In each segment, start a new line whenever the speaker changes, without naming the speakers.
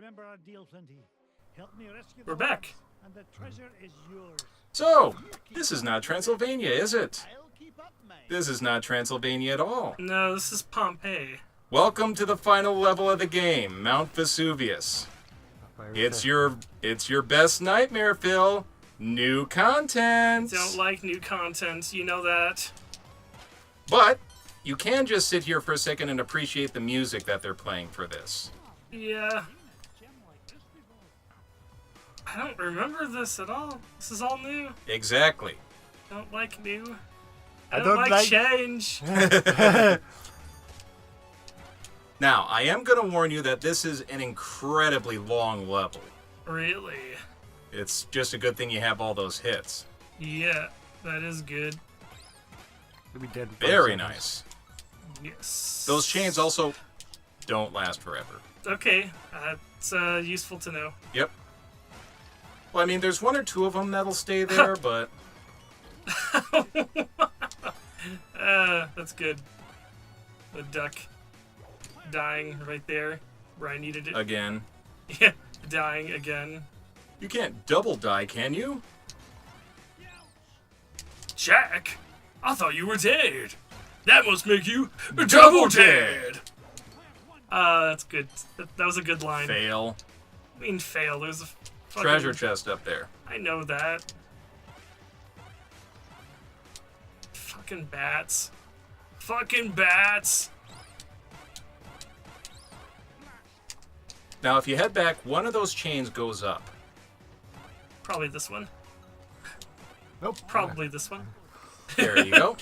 remember our deal, Flinty. Help me rescue
We're
the
back.
lads, and the treasure is yours.
So, this is not Transylvania, is it?
I'll keep up, mate.
This is not Transylvania at all.
No, this is Pompeii.
Welcome to the final level of the game, Mount Vesuvius. It's your best nightmare, Phil. New content.
Don't like new content, you know that.
But you can just sit here for a second and appreciate the music that they're playing for this.
Yeah. I don't remember this at all. This is all new.
Exactly.
Don't like new.
I
I
don't
don't like change.
Now, I am going to warn you that this is an incredibly long level.
Really?
It's just a good thing you have all those hits.
Yeah, that is good.
We'll be dead in 5
Very
seconds.
nice.
Yes.
Those chains also don't last forever.
Okay, that's useful to know.
Yep. Well, I mean, there's one or two of them that'll stay there, but...
That's good. The duck dying right there where I needed it.
Again.
Yeah, dying again.
You can't double die, can you?
Jack, I thought you were dead. That must make you double dead. That's good. That was a good line.
Fail.
I mean, fail. There's a fucking...
Treasure chest up there.
I know that. Fucking bats. Fucking bats.
Now, if you head back, one of those chains goes up.
Probably this one.
Nope.
Probably this one.
There you go.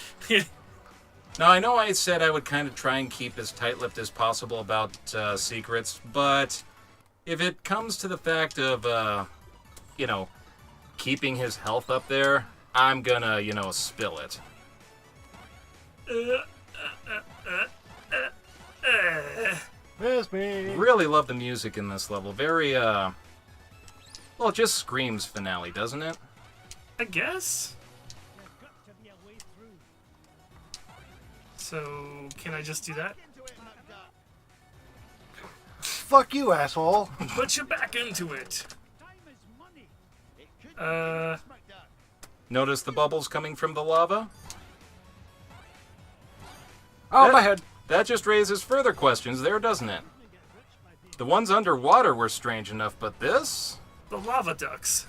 Now, I know I said I would kind of try and keep as tight-lipped as possible about secrets, but if it comes to the fact of, keeping his health up there, I'm gonna, spill it.
Miss me.
Really love the music in this level. Very, well, it just screams finale, doesn't it?
I guess.
There's got to be a way through.
So, can I just do that?
Into it, McDuck.
Fuck you, asshole.
Put your back into it.
Time is money. It could be dangerous, McDuck.
Notice the bubbles coming from the lava?
Oh,
That-
my head.
That just raises further questions there, doesn't it? The ones underwater were strange enough, but this?
The lava ducks.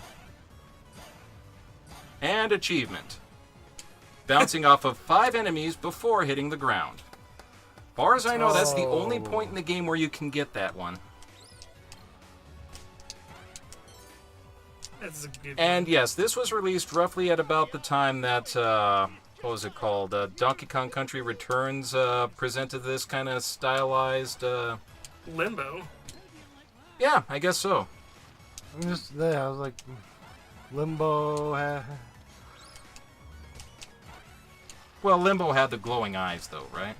And achievement. Bouncing off of 5 enemies before hitting the ground. Far as I know, that's the only point in the game where you can get that one.
That's a good
And yes, this was released roughly at about the time that, what was it called? Donkey Kong Country Returns presented this kind of stylized,
Limbo.
yeah, I guess so.
I'm just there. I was like, Limbo.
Well, Limbo had the glowing eyes, though, right?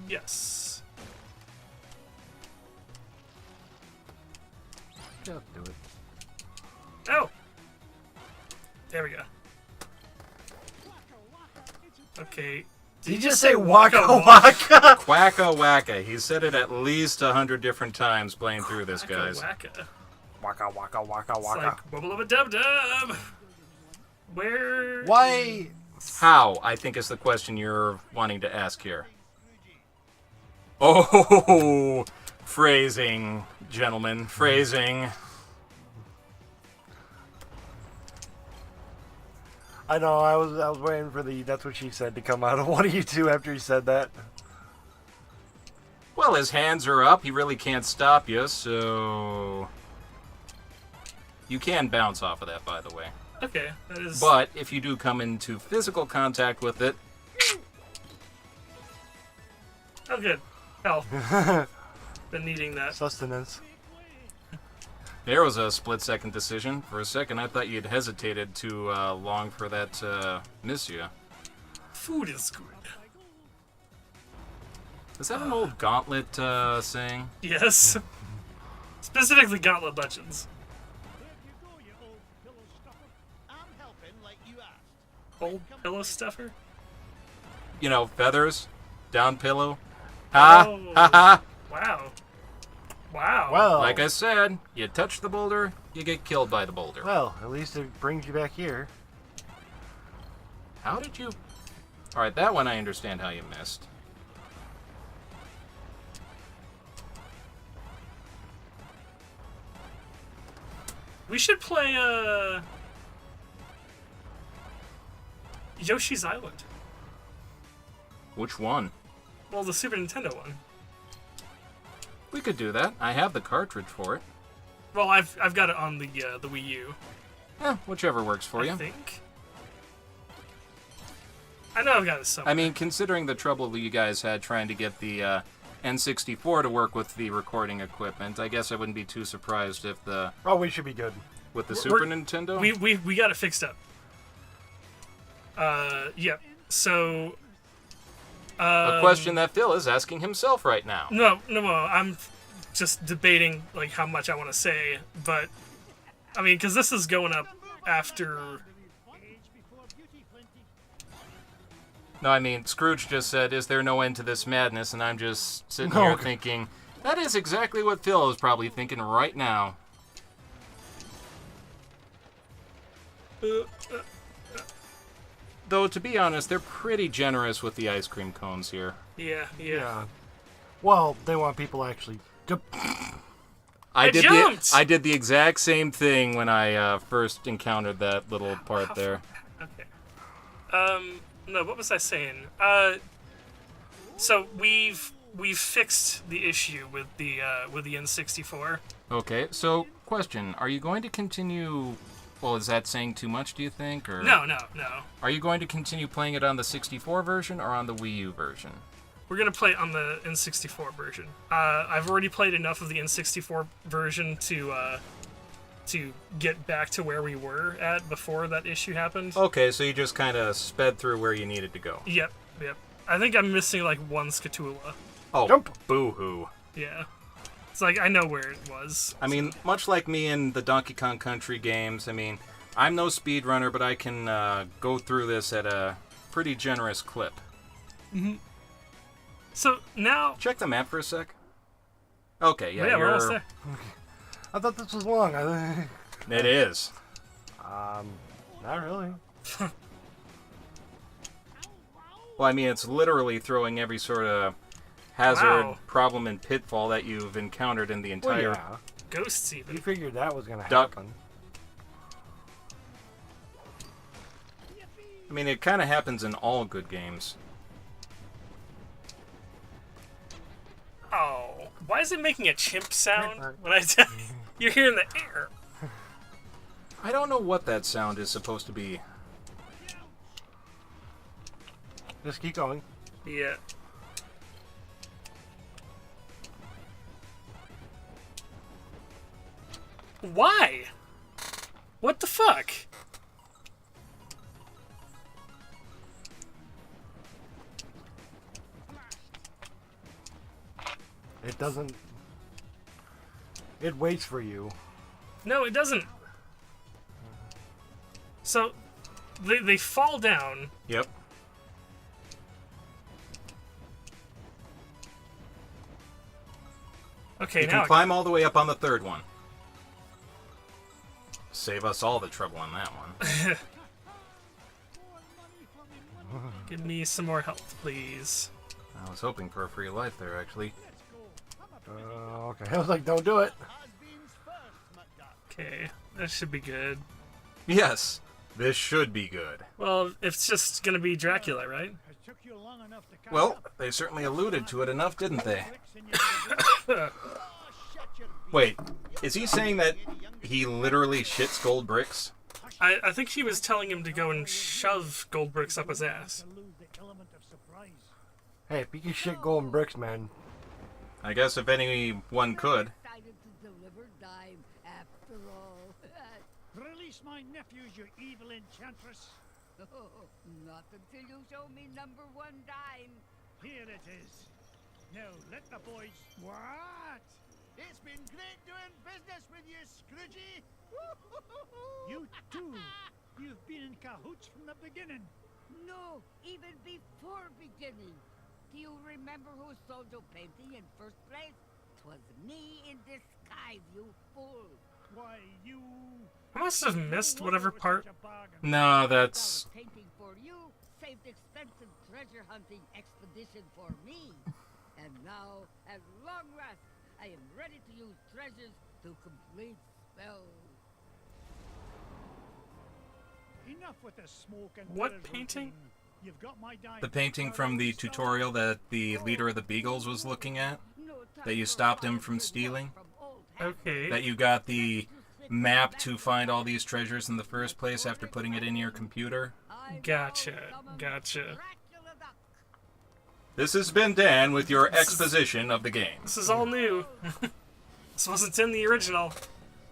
Yes.
Just do it.
Oh! There we go. Okay.
Did you just say waka waka?
Quacka wacka. He said it at least 100 different times playing through this, guys.
Wacka.
Waka waka waka
It's
waka.
like bubble of a dub dub. Where?
Why?
How, I think, is the question you're wanting to ask here. Oh, phrasing, gentlemen, phrasing.
I know. I was waiting for the "that's what she said" to come out of one of you two after he said that.
Well, his hands are up. He really can't stop you, so... You can bounce off of that, by the way.
Okay, that is.
But if you do come into physical contact with it,
Oh, good. Health. Been needing that.
Sustenance.
there was a split-second decision. For a second, I thought you'd hesitated too long for that miss you.
Food is good.
Is that an old Gauntlet saying?
Yes. Specifically Gauntlet Legends.
There you go, you old pillow stuffer. I'm helping like you asked.
Old pillow stuffer?
You know, feathers, down pillow. Ha!
Oh.
Ha ha!
Wow. Wow.
Well,
Like I said, you touch the boulder, you get killed by the boulder.
well, at least it brings you back here.
How did you... Alright, that one I understand how you missed.
We should play Yoshi's Island.
Which one?
Well, the Super Nintendo one.
We could do that. I have the cartridge for it.
Well, I've got it on the Wii U.
Whichever works for
I
you.
think. I know I've got it somewhere.
I mean, considering the trouble you guys had trying to get the N64 to work with the recording equipment, I guess I wouldn't be too surprised if the...
Oh, we should be good.
With the
We're-
Super Nintendo?
we got it fixed up. Yeah. So.
A question that Phil is asking himself right now.
No. I'm just debating like how much I want to say, but I mean, because this is going up after.
Age before beauty, Flinty.
No, I mean, Scrooge just said, is there no end to this madness? And I'm just sitting
No.
here thinking, that is exactly what Phil is probably thinking right now. Though, to be honest, they're pretty generous with the ice cream cones here.
Yeah.
Well, they want people actually to...
I jumped!
I did the exact same thing when I first encountered that little part there.
Okay. No, what was I saying? So we've fixed the issue with the N64.
Okay, so question: are you going to continue? Well, is that saying too much? Do you think, or
No.
Are you going to continue playing it on the 64 version or on the Wii U version?
We're gonna play on the N64 version. I've already played enough of the N64 version to get back to where we were at before that issue happened.
Okay, so you just kind of sped through where you needed to go.
Yep. I think I'm missing like one Scatula.
Oh,
Jump.
boo-hoo.
Yeah. It's like I know where it was.
I mean, much like me in the Donkey Kong Country games, I mean, I'm no speedrunner, but I can go through this at a pretty generous clip.
So now.
Check the map for a sec. Okay, yeah,
We're almost there.
I thought this was long.
It is.
Not really.
Well, I mean, it's literally throwing every sort of hazard,
Wow.
problem, and pitfall that you've encountered in the
Well,
entire...
yeah.
Ghosts even.
You figured that was gonna
Duck.
happen.
I mean, it kind of happens in all good games.
Oh, why is it making a chimp sound when I tell you? You're hearing the air.
I don't know what that sound is supposed to be.
Just keep going.
Yeah. Why? What the fuck?
It doesn't... It waits for you.
No, it doesn't. So, they fall down.
Yep.
Okay,
You
now
can climb all the way up on the third one. Save us all the trouble on that one.
give me some more health, please.
I was hoping for a free life there, actually.
Okay. I was like, don't do it.
Has-beens first, McDuck.
Okay, that should be good.
Yes, this should be good.
Well, it's just gonna be Dracula, right?
Has took you long enough to catch
Well,
up.
they certainly alluded to it enough, didn't they?
Bricks in your oh, shut your
Wait, is he saying that he literally shits gold bricks?
I think she was telling him to go and shove gold bricks up his ass.
to lose the element of surprise.
Hey, if you can shit golden bricks, man.
I guess if anyone could.
Decided to deliver dime after all.
Release my nephews, you evil enchantress.
Not until you show me number one dime.
Here it is. Now let the boys. What? It's been great doing business with you, Scroogey. You too. You've been in cahoots from the beginning.
No, even before beginning. Do you remember who sold your painting in first place? 'Twas me in disguise, you fool.
Why, you...
I must have missed whatever part.
No,
Dollar
that's...
painting for you saved expensive treasure hunting expedition for me. And now, at long last, I am ready to use treasures to complete spells.
Enough with the smoke and
What
mirrors
painting?
routine. You've got my dime.
The painting from the tutorial that the leader of the Beagles was looking at,
No time
that you
for
stopped him
fine
from
good
stealing,
luck from old habits.
Okay.
that you got the map to find all these treasures in the first place after putting it in your computer.
I now
Gotcha,
summon
gotcha.
Dracula Duck.
This has been Dan with your exposition of the game.
This is all new. This wasn't in the original.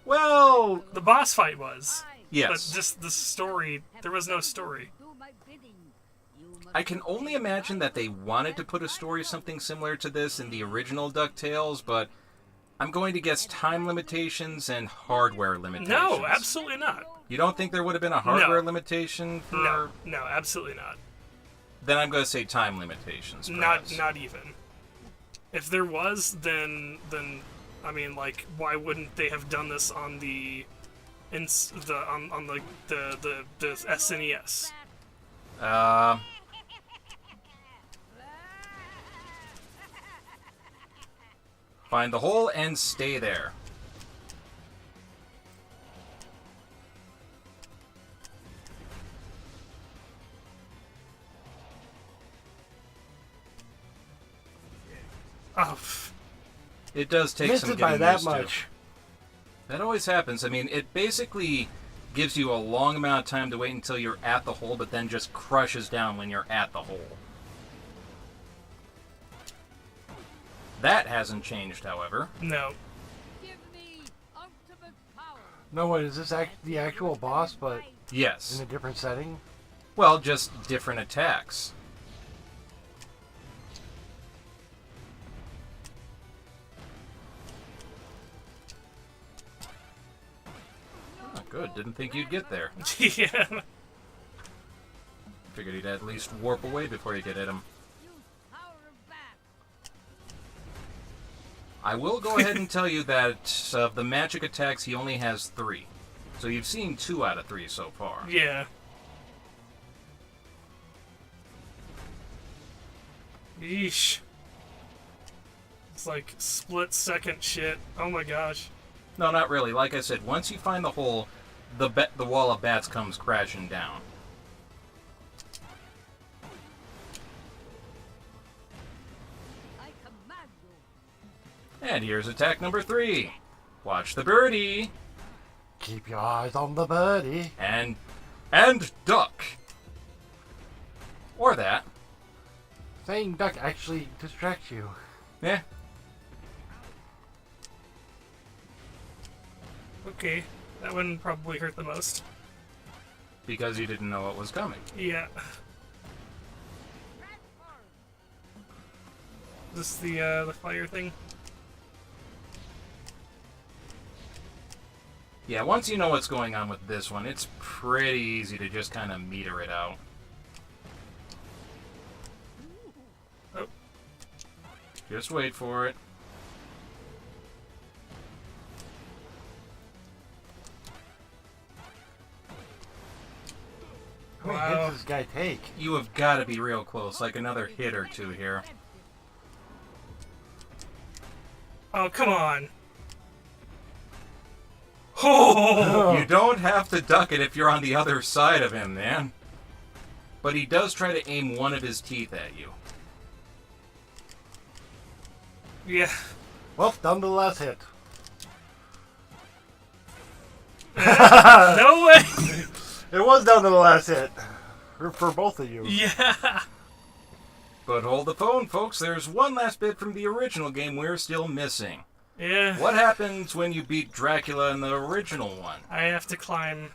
Well,
The boss fight was. But
yes.
just the story, there was no story.
Do my bidding. You must
I can only imagine that they wanted to put a story something similar to this in the original DuckTales, but I'm going to guess time limitations and hardware limitations.
No, absolutely not.
You don't think there would have been a hardware limitation for...
No, absolutely not.
Then I'm going to say time limitations, perhaps.
Not even. If there was, then I mean, like, why wouldn't they have done this on the SNES?
Find the hole and stay there.
Oh, pff.
It does take
Missed
some
it by
getting
that
used to.
much.
That always happens. I mean, it basically gives you a long amount of time to wait until you're at the hole, but then just crushes down when you're at the hole. That hasn't changed, however.
No.
give me ultimate power.
No, wait, is this the actual boss, but in
Yes.
a different setting?
Well, just different attacks. Oh, good. Didn't think you'd get there.
Yeah.
Figured he'd at least warp away before you could hit him.
Use power of bat.
I will go ahead and tell you that of the magic attacks, he only has 3. So you've seen 2 out of 3 so far.
Yeah. Yeesh. It's like split-second shit. Oh my gosh.
No, not really. Like I said, once you find the hole, the wall of bats comes crashing down.
I command you.
And here's attack number 3. Watch the birdie.
Keep your eyes on the birdie.
And duck. Or that.
Saying duck actually distracts you.
Yeah.
Okay. That one probably hurt the most.
Because you didn't know what was coming.
Yeah. This the fire thing?
Yeah, once you know what's going on with this one, it's pretty easy to just kind of meter it out.
Oh.
Just wait for it.
How many
Wow.
hits does this guy take?
You have got to be real close, like another hit or 2 here.
Oh, come on. Oh!
You don't have to duck it if you're on the other side of him, man. But he does try to aim one of his teeth at you.
Yeah.
Well, down to the last hit.
No way!
It was down to the last hit. For both of you.
Yeah!
But hold the phone, folks. There's one last bit from the original game we're still missing.
Yeah.
What happens when you beat Dracula in the original one?
I have to climb.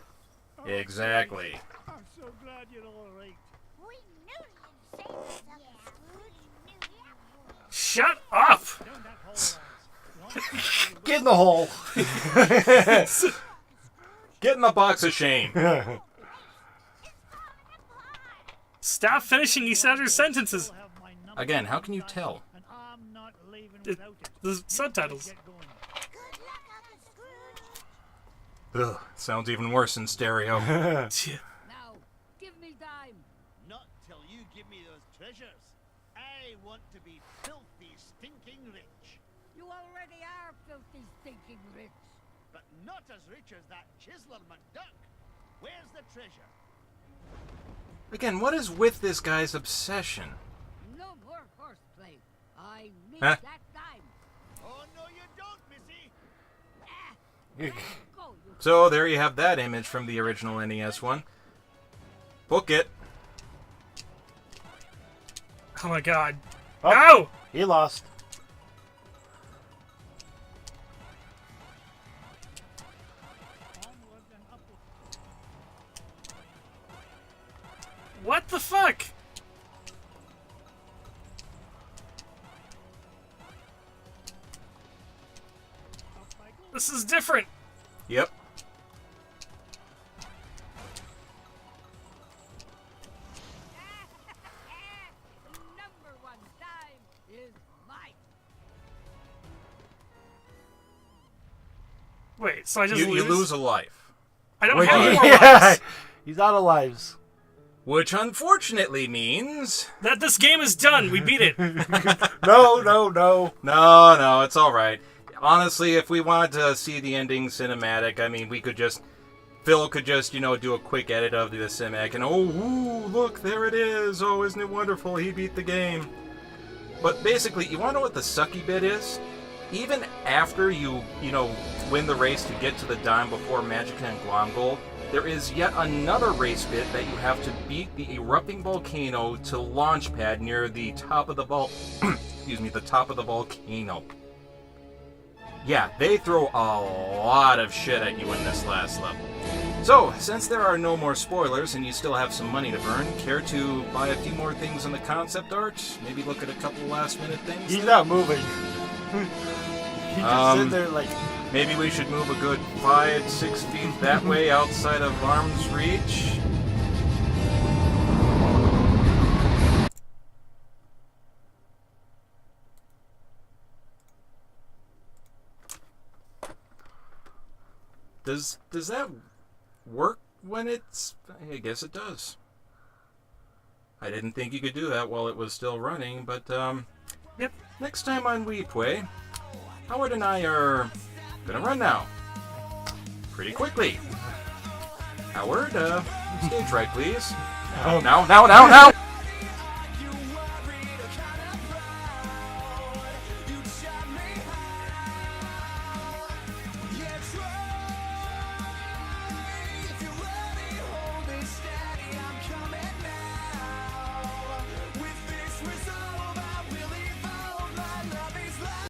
Exactly.
I'm so glad you're all right.
We knew you'd say something, Scrooge. We knew you would.
Shut up!
Down that hole, lads.
Get in the hole.
Get in the box of shame.
Stop finishing each other's sentences.
You'll have my number
Again, how can you tell?
and I'm not leaving
The subtitles.
Good luck, Uncle Scrooge.
Ugh, sounds even worse in stereo.
Yeah.
Now, give me dime.
Not till you give me those treasures. I want to be filthy, stinking rich.
You already are filthy, stinking rich.
But not as rich as that chiseler McDuck. Where's the treasure?
Again, what is with this guy's obsession?
No more horseplay. I need
Huh?
that dime.
Oh, no, you don't, Missy.
Ah, let it go, you
So there you have that image from the original NES one. Book it.
Oh my god.
Oh.
No!
He lost.
Onward and upward.
What the fuck?
Up I go.
This is different.
Yep.
Number one dime is mine.
Wait, so I just
You lose a life.
I don't
Wait,
have any more
yeah,
lives.
he's out of lives.
Which unfortunately means...
That this game is done. We beat it.
No, no, no.
No, it's alright. Honestly, if we wanted to see the ending cinematic, I mean, we could just... Phil could just, do a quick edit of the cinematic and, oh, ooh, look, there it is. Oh, isn't it wonderful? He beat the game. But basically, you want to know what the sucky bit is? Even after you, win the race to get to the dime before Magic and Guam Gold, there is yet another race bit that you have to beat the erupting volcano to launch pad near the top of the the top of the volcano. Yeah, they throw a lot of shit at you in this last level. So, since there are no more spoilers and you still have some money to burn, care to buy a few more things in the concept art? Maybe look at a couple last minute things?
He's not moving. He just sitting there like,
Maybe we should move a good 5-6 feet that way outside of arm's reach. Does that work when it's... I guess it does. I didn't think you could do that while it was still running, but
Yep.
next time on Pway, Howard and I are gonna run now. Pretty quickly. Howard, stage right, please. Now.